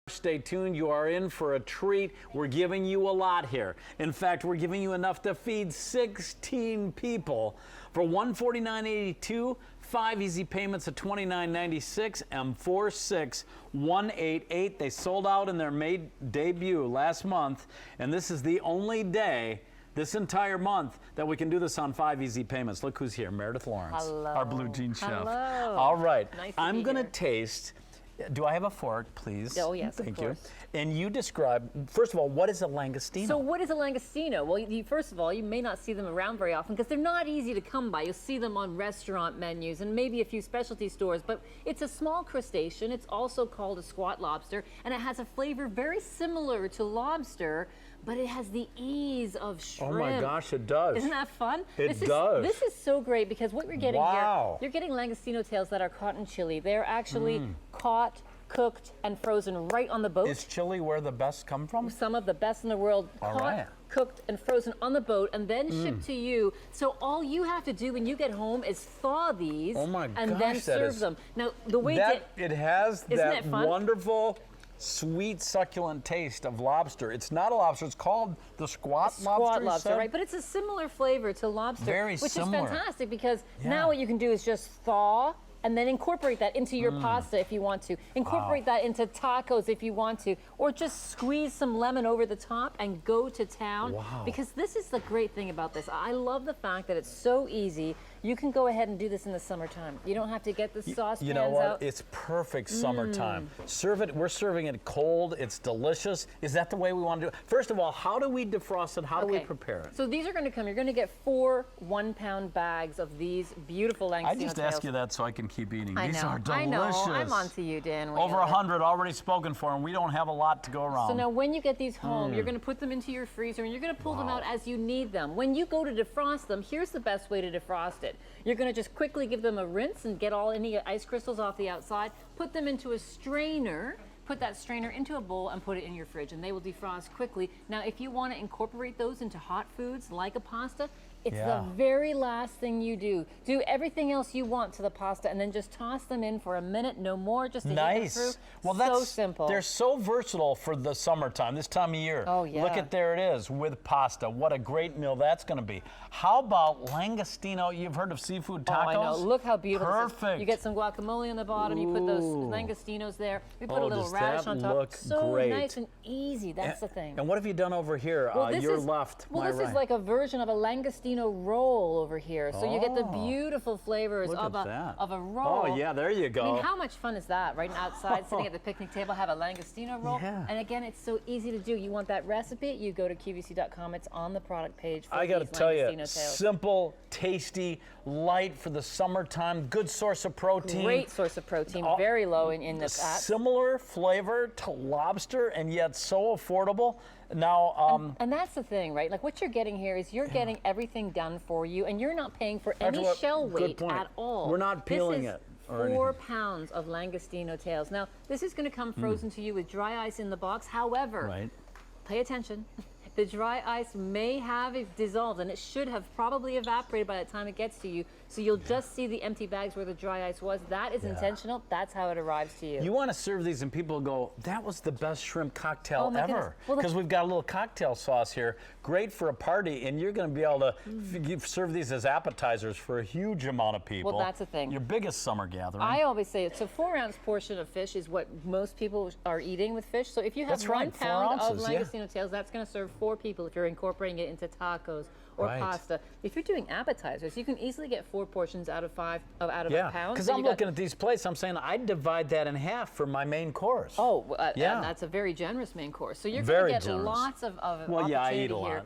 Stay tuned. You are in for a treat. We're giving you a lot here. In fact, we're giving you enough to feed 16 people for $149.82. 5 easy payments of $29.96 and 46188. They sold out in their May debut last month, and this is the only day this entire month that we can do this on 5 easy payments. Look who's here, Meredith Lawrence, Hello. our Blue Jean Chef. Hello. All right, Nice to I'm be going to here. taste. Do I have a fork, please? Oh, yes, Thank of course. you. And you describe, first of all, what is a Langostino? So what is a Langostino? Well, first of all, you may not see them around very often because they're not easy to come by. You'll see them on restaurant menus and maybe a few specialty stores, but it's a small crustacean. It's also called a squat lobster, and it has a flavor very similar to lobster, but it has the ease of shrimp. Oh my gosh, it does. Isn't that fun? It does. This is so great because what you're getting Wow. here, you're getting Langostino tails that are caught in Chile. They're actually caught, cooked, and frozen right on the boat. Is Chile where the best come from? Some of the best in the world, All caught, right. cooked, and frozen on the boat, and then shipped to you. So all you have to do when you get home is thaw these Oh my and gosh, then that serve is- them. Now, the way It has Isn't that it fun? wonderful, sweet, succulent taste of lobster. It's not a lobster. It's called the squat lobster, you said? right? But it's a similar flavor to lobster, Very which similar. is fantastic because Yeah. now what you can do is just thaw and then incorporate that into your pasta if you want to. Incorporate that into tacos if you want to, or just squeeze some lemon over the top and go to town. Wow. Because this is the great thing about this. I love the fact that it's so easy. You can go ahead and do this in the summertime. You don't have to get the saucepans You know what? out. It's perfect summertime. Serve it. We're serving it cold. It's delicious. Is that the way we want to do it? First of all, how do we defrost it? How do we Okay. prepare it? So these are going to come. You're going to get 4 1-pound bags of these beautiful Langostino I just tails. asked you that so I can keep eating. I These know. are delicious. I know. I'm on to you, Dan. Over 100 already spoken for, and we don't have a lot to go around. So now when you get these home, you're going to put them into your freezer and you're going to pull them out as you need them. When you go to defrost them, here's the best way to defrost it. You're going to just quickly give them a rinse and get all any ice crystals off the outside. Put them into a strainer. Put that strainer into a bowl and put it in your fridge, and they will defrost quickly. Now, if you want to incorporate those into hot foods like a pasta, it's Yeah. the very last thing you do. Do everything else you want to the pasta, and then just toss them in for a minute, no more, just to heat them Nice. through. Well, so that's simple. They're so versatile for the summertime, this time of year. Oh, yeah. Look at there it is with pasta. What a great meal that's going to be. How about Langostino? You've heard of seafood tacos? Oh, I know. Look how beautiful this is. Perfect. You get some guacamole on the bottom. You put those Ooh. Langostinos there. We put Oh, a little does radish that on top. look So great. nice and easy. That's the thing. And what have you done over here? This Your is, left, well, my this right. is like a version of a Langostino roll over here. So you get the Oh. beautiful flavors Look of at that. a roll. Oh, yeah, there you go. I mean, how much fun is that, right? Outside, sitting at the picnic table, have a Langostino roll. Yeah. And again, it's so easy to do. You want that recipe, you go to QVC.com. It's on the product page for I got to these tell you, Langostino tails. simple, tasty, light for the summertime, good source of protein. Great source of protein, Oh, very low in the fat. Similar flavor to lobster and yet so affordable. Now, And that's the thing, right? Like what you're getting here is you're getting everything done for you, and you're not paying for any what- shell good weight point. at all. We're not peeling this is it or 4 anything. pounds of Langostino tails. Now, this is going to come frozen to you with dry ice in the box. However, right. pay attention. The dry ice may have dissolved, and it should have probably evaporated by the time it gets to you. So you'll just see the empty bags where the dry ice was. That is intentional. That's how it arrives to you. You want to serve these and people go, that was the best shrimp cocktail Oh my goodness. ever. Well, the- Because we've got a little cocktail sauce here. Great for a party, and you're going to be able to serve these as appetizers for a huge amount of people. Well, that's the thing. Your biggest summer gathering. I always say it's a 4-ounce portion of fish is what most people are eating with fish. So if you have That's right, 1 4 pound ounces, of yeah. Langostino tails, that's going to serve 4 people if you're incorporating it into tacos or Right. pasta. If you're doing appetizers, you can easily get 4 portions out of 5 out of Yeah, a pound. because So I'm you got- looking at these plates, I'm saying I'd divide that in half for my main course. Oh, Yeah. and that's a very generous main course. So you're Very going to get generous. lots of Well, yeah, I opportunity eat a here.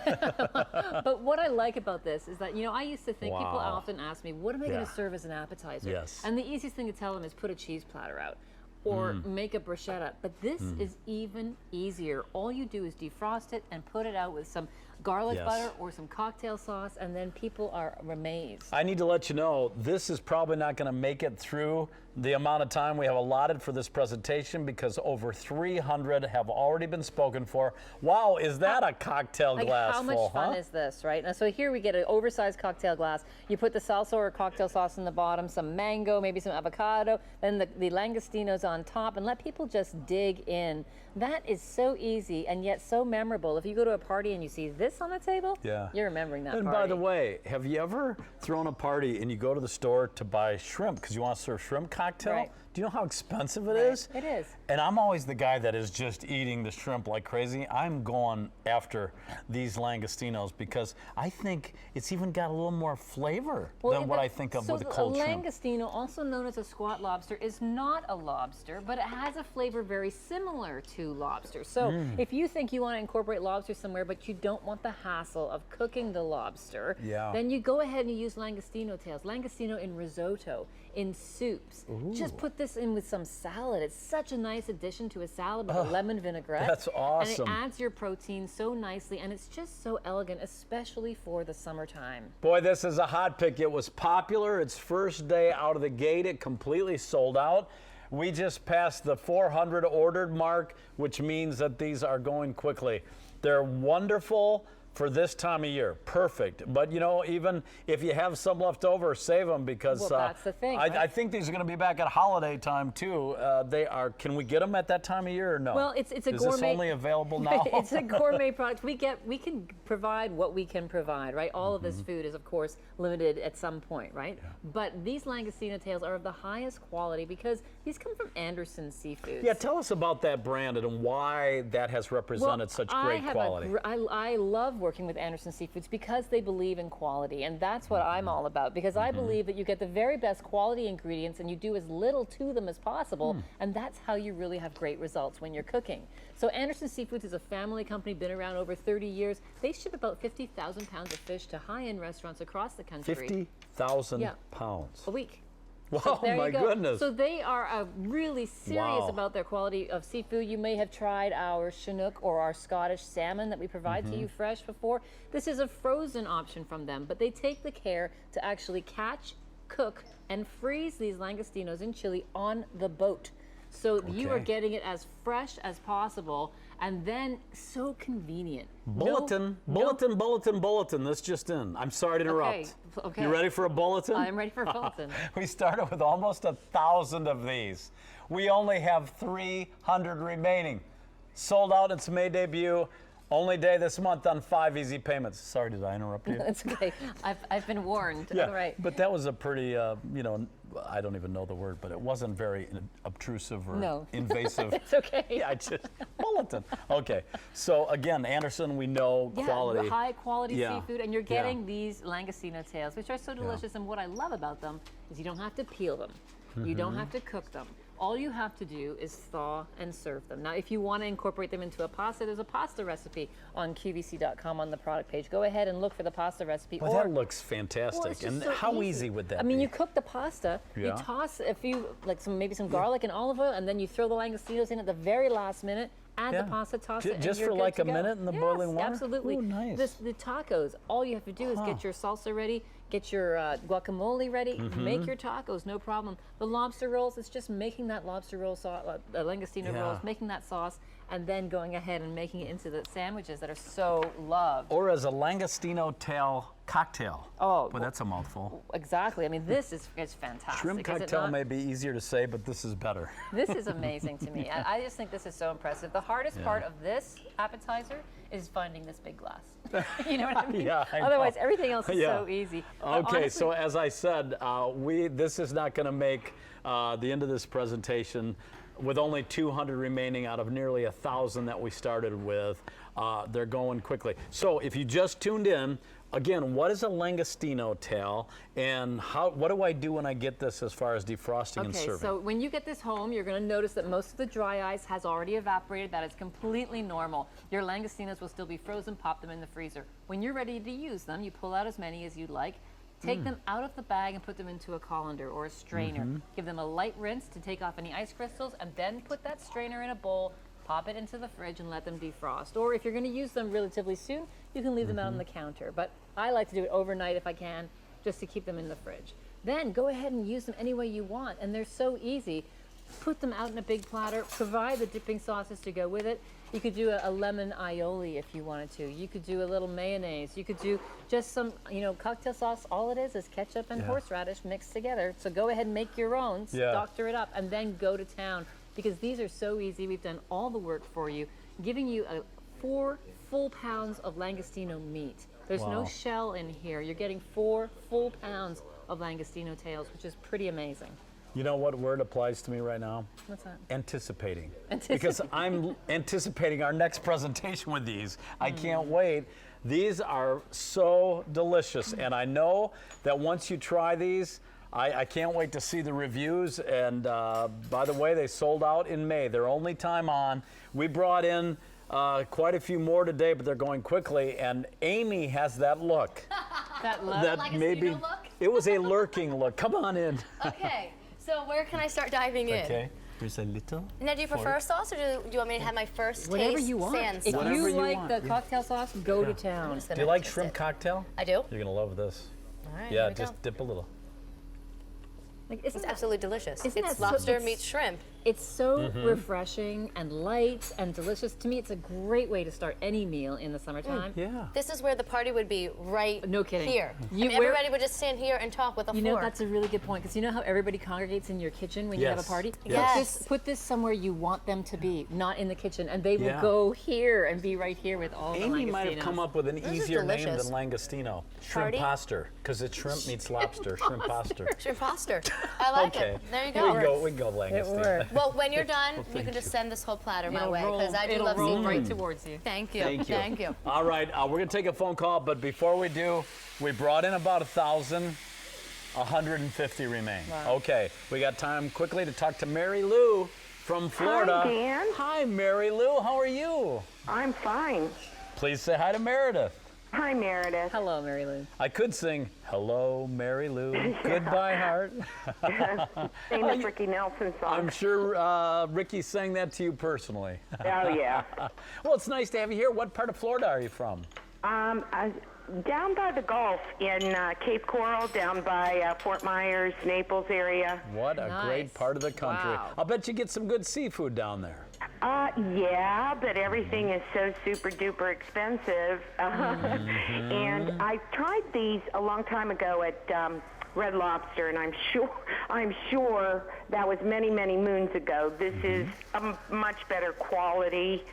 lot. But what I like about this is that, I used to think, people Wow. often ask me, what am I going Yeah. to serve as an appetizer? Yes. And the easiest thing to tell them is put a cheese platter out or make a bruschetta. But this is even easier. All you do is defrost it and put it out with some garlic Yes. butter or some cocktail sauce, and then people are amazed. I need to let you know, this is probably not going to make it through the amount of time we have allotted for this presentation because over 300 have already been spoken for. Wow, is that a cocktail glass how much full, fun huh? is this, right? Now, so here we get an oversized cocktail glass. You put the salsa or cocktail sauce in the bottom, some mango, maybe some avocado, then the langostinos on top, and let people just dig in. That is so easy and yet so memorable. If you go to a party and you see this on the table, Yeah. you're remembering that And party. by the way, have you ever thrown a party and you go to the store to buy shrimp because you want to serve shrimp cocktail? Right. Do you know how expensive it is? It is. And I'm always the guy that is just eating the shrimp like crazy. I'm going after these langostinos because I think it's even got a little more flavor than what I think of with a cold shrimp. Langostino, also known as a squat lobster, is not a lobster, but it has a flavor very similar to lobster. So if you think you want to incorporate lobster somewhere, but you don't want the hassle of cooking the lobster, then you go ahead and use langostino tails. Langostino in risotto, in soups. Just put this in with some salad. It's such a nice addition to a salad with a lemon vinaigrette. That's awesome. And it adds your protein so nicely, and it's just so elegant, especially for the summertime. Boy, this is a hot pick. It was popular. Its first day out of the gate, it completely sold out. We just passed the 400 ordered mark, which means that these are going quickly. They're wonderful for this time of year. Perfect. But, you know, even if you have some left over, save them because Well, that's the thing, right? I think these are going to be back at holiday time, too. They are. Can we get them at that time of year or no? Well, it's a Is gourmet. this only available now? It's a gourmet product. We can provide what we can provide, right? All of this food is, of course, limited at some point, right? But these Langostino tails are of the highest quality because these come from Anderson Seafoods. Yeah, tell us about that brand and why that has represented such great quality. I love working with Anderson Seafoods because they believe in quality, and that's what I'm all about, because I believe that you get the very best quality ingredients and you do as little to them as possible, and that's how you really have great results when you're cooking. So Anderson Seafoods is a family company, been around over 30 years. They ship about 50,000 pounds of fish to high-end restaurants across the country. 50,000 pounds. A week. Wow, So there my you go. goodness. So they are really serious Wow. about their quality of seafood. You may have tried our Chinook or our Scottish salmon that we provide to you fresh before. This is a frozen option from them, but they take the care to actually catch, cook, and freeze these langostinos in Chile on the boat. So you are Okay. getting it as fresh as possible, and then so convenient. Bulletin, bulletin. This just in. I'm sorry to interrupt. Okay. You ready for a bulletin? I'm ready for a bulletin. We started with almost 1,000 of these. We only have 300 remaining. Sold out its May debut. Only day this month on 5 easy payments. Sorry, did I interrupt you? It's okay. I've been warned. Yeah, All right. but that was a pretty, you know, I don't even know the word, but it wasn't very obtrusive or invasive. It's okay. Yeah, I just, bulletin. Okay, so again, Anderson, we know quality. High quality seafood, and you're Yeah. getting these Langostino tails, which are so delicious. And what I love about them is you don't have to peel them. You don't have to cook them. All you have to do is thaw and serve them. Now, if you want to incorporate them into a pasta, there's a pasta recipe on QVC.com on the product page. Go ahead and look for the pasta recipe. Well, that looks fantastic. it's just And so how easy would that I mean, be? you cook the pasta, you Yeah. toss a few, like maybe some garlic and olive oil, and then you throw the langostinos in at the very last minute. Add the pasta, toss it, and Just you're for good like to a go. minute in the Yes, boiling water? Absolutely. Ooh, nice. The tacos, all you have to do is get your salsa ready, get your guacamole ready, make your tacos, no problem. The lobster rolls, it's just making that lobster roll sauce, langostino rolls, making that sauce, and then going ahead and making it into the sandwiches that are so loved. Or as a Langostino tail cocktail. Oh, Well, that's a mouthful. Exactly. I mean, this is fantastic. Shrimp is it cocktail not? may be easier to say, but this is better. This is amazing to me. I just think this is so impressive. The hardest part of this appetizer is finding this big glass. You know what I mean? Yeah, I know. Otherwise, everything else is Yeah. so easy. Okay, Honestly, so as I said, this is not going to make the end of this presentation with only 200 remaining out of nearly 1,000 that we started with. They're going quickly. So if you just tuned in, again, what is a Langostino tail, and what do I do when I get this as far as defrosting and serving? So when you get this home, you're going to notice that most of the dry ice has already evaporated. That is completely normal. Your langostinos will still be frozen. Pop them in the freezer. When you're ready to use them, you pull out as many as you'd like. Take them out of the bag and put them into a colander or a strainer. Give them a light rinse to take off any ice crystals, and then put that strainer in a bowl. pop it into the fridge and let them defrost. Or if you're going to use them relatively soon, you can leave them out on the counter. But I like to do it overnight if I can, just to keep them in the fridge. Then go ahead and use them any way you want, and they're so easy. Put them out in a big platter, provide the dipping sauces to go with it. You could do a lemon aioli if you wanted to. You could do a little mayonnaise. You could do just some, cocktail sauce. All it is ketchup and horseradish mixed together. So go ahead and make your own, doctor it up, and then go to town, because these are so easy. We've done all the work for you, giving you 4 full pounds of Langostino meat. There's no shell in here. You're getting 4 full pounds of Langostino tails, which is pretty amazing. You know what word applies to me right now? What's that? Anticipating. Because I'm anticipating our next presentation with these. I can't wait. These are so delicious, and I know that once you try these, I can't wait to see the reviews. And by the way, they sold out in May. They're only time on. We brought in quite a few more today, but they're going quickly. And Amy has that look. That look? That maybe look? It was a lurking look. Come on in. Okay, so where can I start diving in? Okay. Here's a little. Now, do you prefer sauce, or do you want me to have my first Whatever taste you want. sand If sauce? you like want. the cocktail sauce, go to town. Do you like shrimp cocktail? I do. You're going to love this. All right, Yeah, here we just go. dip a little. Like, It's absolutely delicious. Isn't It's that so- lobster it's- meets shrimp. It's so refreshing and light and delicious. To me, it's a great way to start any meal in the summertime. Yeah. This is where the party would be, right No kidding. here. You- Everybody would just stand here and talk with a You know, fork. that's a really good point, because you know how everybody congregates in your kitchen when you have a Yes. party? Yes. Put this somewhere you want them to be, not in the kitchen, and they will Yeah. go here and be right here with all the Amy might have Langostinos. come up with an is easier name delicious. than Langostino. Shrimp Party? pasta, because it's shrimp meets lobster. Shrimp pasta. Shrimp pasta. I like Okay. it. There you Here we go. go. We can go Langostino. worked. Well, when you're done, you thank can just you. send this whole platter my It'll way, roll- because I do it'll love roll seafood. right towards you. Thank you. Thank you. Thank you. All right, we're going to take a phone call, but before we do, we brought in about 1,000. 150 remain. Wow. Okay, we got time quickly to talk to Mary Lou from Florida. Hi, Dan. Hi, Mary Lou. How are you? I'm fine. Please say hi to Meredith. Hi, Meredith. Hello, Mary Lou. I could sing "Hello, Mary Lou, Goodbye, Heart." Famous Ricky Nelson song. I'm sure Ricky sang that to you personally. Oh, yeah. Well, it's nice to have you here. What part of Florida are you from? Down by the Gulf in Cape Coral, down by Fort Myers, Naples area. What a Nice. great part of the country. Wow. I'll bet you get some good seafood down there. Yeah, but everything is so super duper expensive. And I tried these a long time ago at Red Lobster, and I'm sure that was many, many moons ago. This is a much better quality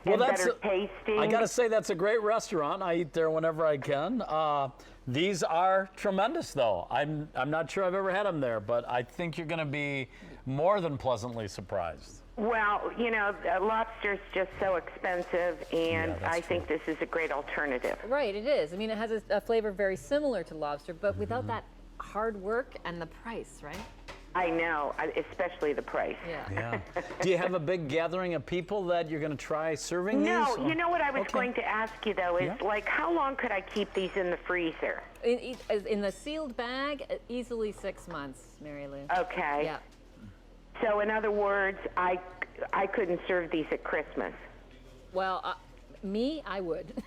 and better tasting. I got to say, that's a great restaurant. I eat there whenever I can. These are tremendous, though. I'm not sure I've ever had them there, but I think you're going to be more than pleasantly surprised. Well, lobster's just so expensive, and that's I think this is a great alternative. Right, it is. I mean, it has a flavor very similar to lobster, but without that hard work and the price, right? I know, especially the price. Yeah. Yeah. Do you have a big gathering of people that you're going to try serving these? No, or- you know what I was Okay. going to ask you, though, is Yeah. like, how long could I keep these in the freezer? In the sealed bag, easily 6 months, Mary Lou. Okay. Yeah. So, in other words, I couldn't serve these at Christmas. Well, I would.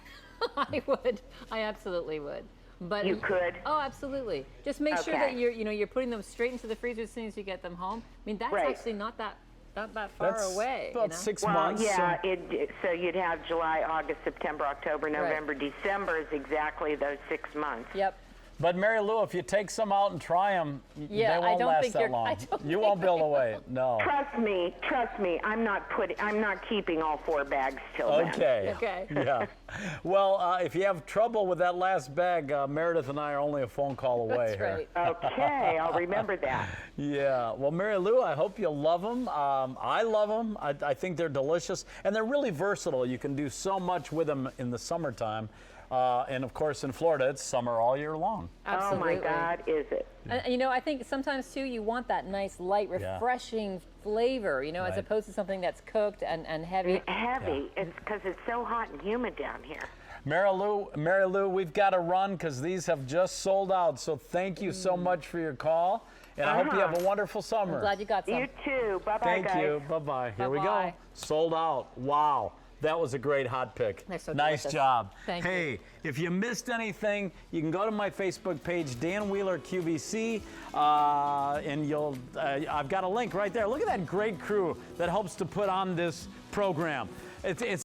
I would. I absolutely would. But You could? Oh, absolutely. Just make sure that Okay. you're putting them straight into the freezer as soon as you get them home. I mean, that's Right. actually not that far That's away. about 6 Well, months. yeah, so- so you'd have July, August, September, October, November, December is exactly those 6 months. Yep. But Mary Lou, if you take some out and try them, Yeah, they I won't don't last think that you're- long. I don't You won't be able to wait. No. Trust me, I'm not keeping all 4 bags till then. Okay. Okay. Yeah. Well, if you have trouble with that last bag, Meredith and I are only a phone call away That's here. right. Okay, I'll remember that. Yeah. Well, Mary Lou, I hope you'll love them. I love them. I think they're delicious, and they're really versatile. You can do so much with them in the summertime. And of course, in Florida, it's summer all year long. Absolutely. Oh my God, is it? And, I think sometimes too you want that nice, light, Yeah. refreshing flavor, as Right. opposed to something that's cooked and heavy. Heavy. It's because it's so hot and humid down here. Mary Lou, we've got to run because these have just sold out. So thank you so much for your call, and I hope you have a wonderful summer. I'm glad you got some. You too. Bye-bye, Thank guys. you. Bye-bye. Here we go. Bye-bye. Sold out. Wow. That was a great hot pick. They're so nice delicious. job. Thank hey, you. if you missed anything, you can go to my Facebook page, Dan Wheeler QVC, and I've got a link right there. Look at that great crew that helps to put on this program. It's